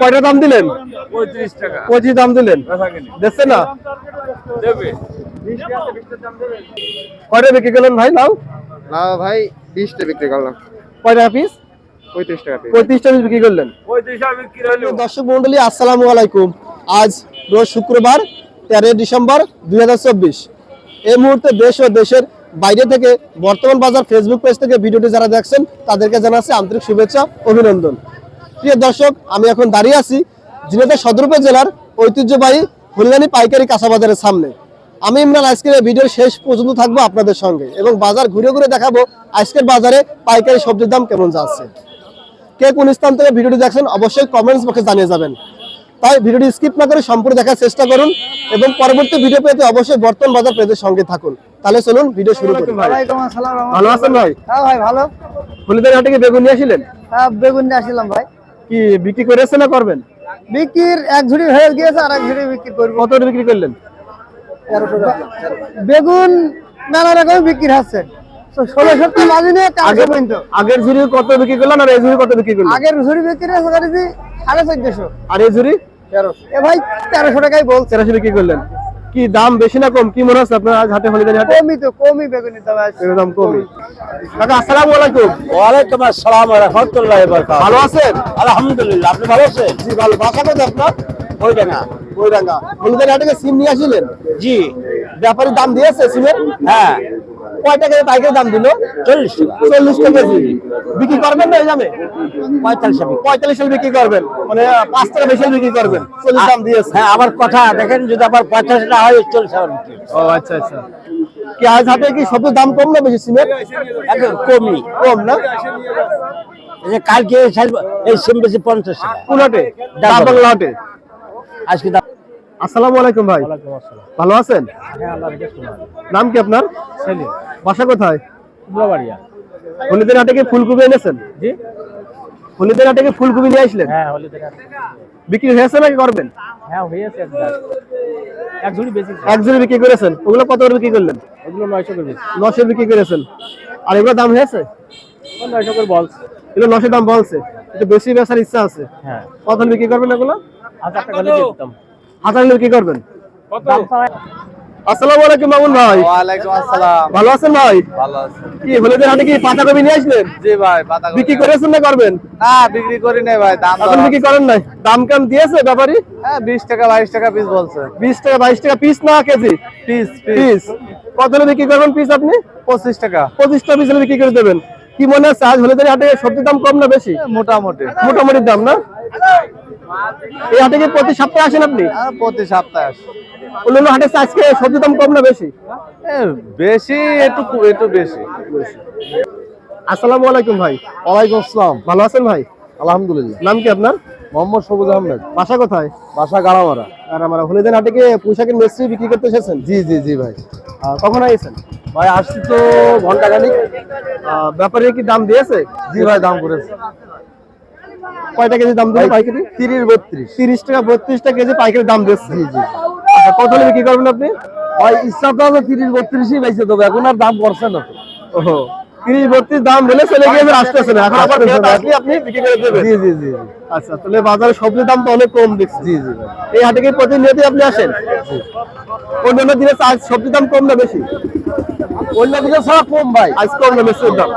কয়টা দাম দিলেন? 35 টাকা। 25 দাম দিলেন, দেখছে না? কয়টা বিক্রি করলেন ভাই? নাও না ভাই 20টা বিক্রি করলাম। কয়টা পিস? 35 টাকা পিস। 35 টা পিস বিক্রি করলেন। 35 টাকা বিক্রি হলো। দর্শক মণ্ডলী আসসালামু আলাইকুম। আজ রোজ শুক্রবার 13 ডিসেম্বর 2024। এই মুহূর্তে দেশ ও দেশের বাইরে থেকে বর্তমান বাজার ফেসবুক পেজ থেকে ভিডিওটি যারা দেখছেন তাদেরকে জানাচ্ছি আন্তরিক শুভেচ্ছা, অভিনন্দন। প্রিয় দর্শক, আমি এখন দাঁড়িয়ে আছি ঝিনাইদহ সদর উপজেলার ঐতিহ্যবাহী ফুলদানি পাইকারি কাঁচা বাজারের সামনে। আমি ইমরান আজকের ভিডিওর শেষ পর্যন্ত থাকবো আপনাদের সঙ্গে এবং বাজার ঘুরে ঘুরে দেখাবো আজকের বাজারে পাইকারি সবজির দাম কেমন যাচ্ছে। কে কোন স্থান থেকে ভিডিওটি দেখছেন অবশ্যই কমেন্টস বক্সে জানিয়ে যাবেন। তাই ভিডিওটি স্কিপ না করে সম্পূর্ণ দেখার চেষ্টা করুন এবং পরবর্তী ভিডিও পেতে অবশ্যই বর্তমান বাজার পেজের সঙ্গে থাকুন। তাহলে চলুন ভিডিও শুরু করি। ওয়ালাইকুম আসসালাম। ভালো আছেন ভাই? হ্যাঁ ভাই ভালো। ফুলদানি হাটে কি বেগুন নিয়ে আসলেন? হ্যাঁ বেগুন নিয়ে আসলাম ভাই। কি বিক্রি করেছেন না করবেন? বিক্রির এক ঝুড়ি হয়ে গিয়েছে আর এক ঝুড়ি বিক্রি করব। কত করে বিক্রি করলেন? 1300 টাকা। বেগুন নানা রকম বিক্রি হচ্ছে। 1600 মাঝে নিয়ে 400 পর্যন্ত। আগের ঝুড়ি কত বিক্রি করলেন আর এই ঝুড়ি কত বিক্রি করলেন? আগের ঝুড়ি বিক্রি হচ্ছে করেছি 1450। আর এই ঝুড়ি 1300। এ ভাই 1300 টাকাই বলছে। 1300 বিক্রি করলেন। কি দাম বেশি না কম? কি মনে হচ্ছে আপনার আজ হাটে ফুলদানি হাটে? কমই বেগুনের দাম আছে। দাম কমই। কাকা আসসালামু আলাইকুম। ওয়ালাইকুম আসসালাম ওয়া রাহমাতুল্লাহি ওয়া বারাকাতুহু। ভালো আছেন? আলহামদুলিল্লাহ, আপনি ভালো আছেন? জি ভালো। বাসা কোথায় আপনার? ওইডাঙ্গা। বইরাঙ্গা। ফুলদানি হাটে সিম নিয়ে আসলেন? জি। ব্যাপারী দাম দিয়েছে সিমের? হ্যাঁ। কয় টাকা পাইকারি দাম দিল? 40 টাকা। 40 টাকা কেজি। বিক্রি করবেন না এই দামে? 45 টাকা। 45 টাকা বিক্রি করবেন, মানে 5 টাকা বেশি বিক্রি করবেন। 40 দাম দিয়েছে। হ্যাঁ, আবার কথা দেখেন, যদি আবার 50 টাকা হয় 40 টাকা বিক্রি। ও আচ্ছা আচ্ছা। কি আজ হাটে কি সবচেয়ে দাম কম না বেশি সিমের? একদম কমই। কম না? এই যে কালকে এই সিম বেশি 50 টাকা। কোন হাটে? ডাববাংলা হাটে। আজকে দাম। আসসালামু আলাইকুম ভাই। ওয়ালাইকুম আসসালাম। ভালো আছেন? হ্যাঁ, আল্লাহর রহমতে। নাম কি আপনার? সেলিম। বাসা কোথায়? ফুলবাড়িয়া। হলিদের হাটে কি ফুলকপি এনেছেন? জি। হলিদের হাটে কি ফুলকপি নিয়ে আসলেন? হ্যাঁ, হলিদের। বিক্রি হয়েছে নাকি করবেন? হ্যাঁ, হয়েছে একদম। এক ঝুড়ি বেশি। এক জোড়া বিক্রি করেছেন। ওগুলো কত করে বিক্রি করলেন? ওগুলো 900 করে বেশি। 900 বিক্রি করেছেন। আর এগুলো দাম হয়েছে? 900 করে বলছে। এগুলো 900 দাম বলছে। একটু বেশি বেচার ইচ্ছা আছে। হ্যাঁ। কত বিক্রি করবেন এগুলো? 1000 টাকা হলে দিয়ে দিতাম। 1000 বিক্রি করবেন। দাম ছাড়া। আসসালামু আলাইকুম মামুন ভাই। ওয়ালাইকুম আসসালাম। ভালো আছেন ভাই? ভালো আছি। কি হলিদের হাটে কি পাতাকপি নিয়ে আসলেন? জি ভাই, পাতা বিক্রি করেছেন না করবেন? না বিক্রি করি নাই ভাই, দাম এখন বিক্রি করেন নাই? দাম কেমন দিয়েছে ব্যাপারী? হ্যাঁ 20 টাকা 22 টাকা পিস বলছে। 20 টাকা 22 টাকা পিস না কেজি? Piece piece. কত হলে বিক্রি করবেন পিস আপনি? 25 টাকা 25 টাকা পিস হলে বিক্রি করে দেবেন। কি মনে হচ্ছে আজ হলিদের হাটে সবজির দাম কম না বেশি? মোটামুটি। মোটামুটি দাম না? এই হাটে কি প্রতি সপ্তাহে আসেন আপনি? আর প্রতি সপ্তাহে আসে। অন্যান্য হাটে আজকে সবজির দাম কম না বেশি? বেশি, একটু বেশি। আসসালামু আলাইকুম ভাই। ওয়ালাইকুম আসসালাম। ভালো আছেন ভাই? আলহামদুলিল্লাহ। নাম কি আপনার? মোহাম্মদ সবুজ আহমেদ। বাসা কোথায়? বাসা গাড়ামারা। আর আমার হলিদের হাটে কি পোশাকের মিস্ত্রি বিক্রি করতে এসেছেন? জি জি জি ভাই। কখন আইছেন? ভাই আসছি তো ঘন্টা খানিক। ব্যাপারে কি দাম দিয়েছে? জি ভাই, দাম করেছে। কয়টা কেজি দাম দিল পাইকারি? 30 32। 30 টাকা 32 টাকা কেজি পাইকারি দাম দিচ্ছে। জি জি। আচ্ছা, কত হলে বিক্রি করবেন আপনি? ভাই ইচ্ছা তো আছে 30 32ই বেঁচে দেবো, এখন আর দাম করছে না তো। ওহো, 30 32 দাম বলে চলে গিয়ে আসতেছে না, এখন আবার ফেরত আসলে আপনি বিক্রি করে দেবেন। জি জি জি। আচ্ছা, তাহলে বাজারে সবজির দাম তো অনেক কম দেখছি। জি জি ভাই। এই হাটে কি প্রতিনিয়তই আপনি আসেন? অন্যান্য দিনে আজ সবজির দাম কম না বেশি? অন্য দিকে ছাড়া কম ভাই। আজ কম না বেশি দাম?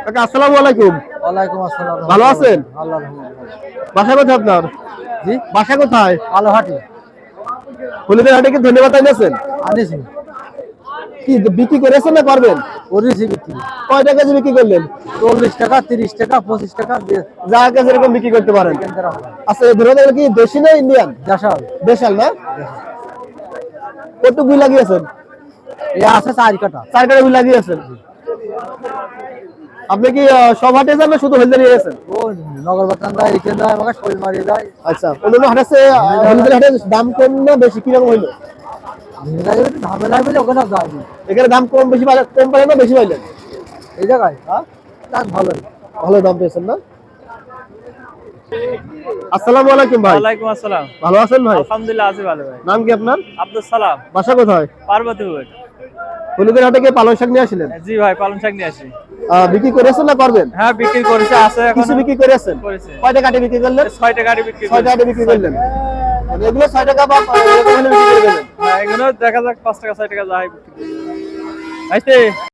কাকা আসসালামু আলাইকুম। ওয়ালাইকুম আসসালাম। ভালো আছেন? আল্লাহর রহমতে। বাসা কোথায় আপনার? জি। বাসা কোথায়? ভালো হাঁটি। হলিদের হাটে কি ধন্যবাদ এনেছেন? আনিছি। কি বিক্রি করেছেন না করবেন? করেছি বিক্রি। কয় টাকা কেজি বিক্রি করলেন? 40 টাকা 30 টাকা 25 টাকা দিয়ে যা কাছে এরকম বিক্রি করতে পারেন। কেন্দ্র। আচ্ছা, এই ধরনের কি দেশি না ইন্ডিয়ান? দেশাল। দেশাল না? কত বিল লাগিয়েছেন? এ আছে 4 কাটা। 4 টাকা বিল লাগিয়েছেন। আপনি কি সব হাটে যান না শুধু হলদিয়া নিয়ে গেছেন? ও নগর বাতান দেয়, এখানে দেয়, আমাকে শোল মারিয়ে দেয়। আচ্ছা, অন্যান্য হাটে হলদিয়া হাটে দাম কম না বেশি, কিরকম হইলো? ঝামেলা বলে ওখানে যায় না। এখানে দাম কম বেশি কম পাইলেন না বেশি পাইলেন? এই জায়গায় হ্যাঁ দাম ভালোই। ভালো দাম পেয়েছেন না? আসসালামু আলাইকুম ভাই। ওয়ালাইকুম আসসালাম। ভালো আছেন ভাই? আলহামদুলিল্লাহ, আছি ভালো ভাই। নাম কি আপনার? আব্দুল সালাম। বাসা কোথায়? পার্বতীপুর। হলুদের হাটে কি পালং শাক নিয়ে আসলেন? জি ভাই, পালং শাক নিয়ে আসি। বিক্রি করেছেন না করবেন? হ্যাঁ বিক্রি করেছে, আছে এখন কিছু বিক্রি করেছেন? করেছে। কয়টা কাঠি বিক্রি করলেন? 6 টাকা বিক্রি 6 টাকা বিক্রি করলেন। মানে এগুলো 6 টাকা বা এরকম হলে বিক্রি করে দেবেন। হ্যাঁ এগুলো দেখা যাক 5 টাকা 6 টাকা যায় বিক্রি।